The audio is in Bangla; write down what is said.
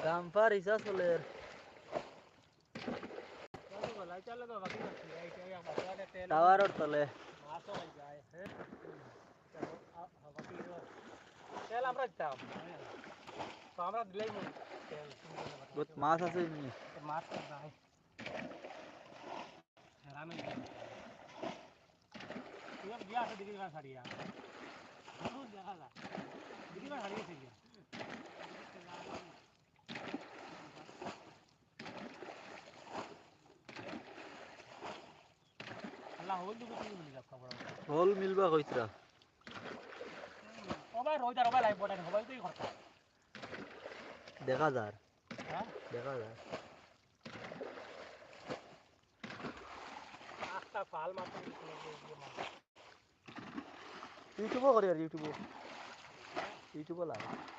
ডাম্পার ইসা চলের টাওয়ারের তলে তেল আমরা দিতাম তো আমরা দিলেই তেল মাছ আছে এমনি মাছ নাই রামে তুই গিয়া আছে দিদি না ছাড়িয়া দেখা যা দিদি না ছাড়িয়েছে গিয়া আল্লাহ হল দুটো তুমি মিলে যাও খবর হল মিলবা কইতরা ওবাই রইদার ওবাই লাইভ বটান হবাই তুই করতা দেখা যার হ্যাঁ দেখা যার আস্তা ফাল মারতে ইউটিউবও করি আর ইউটিউবও লাগাই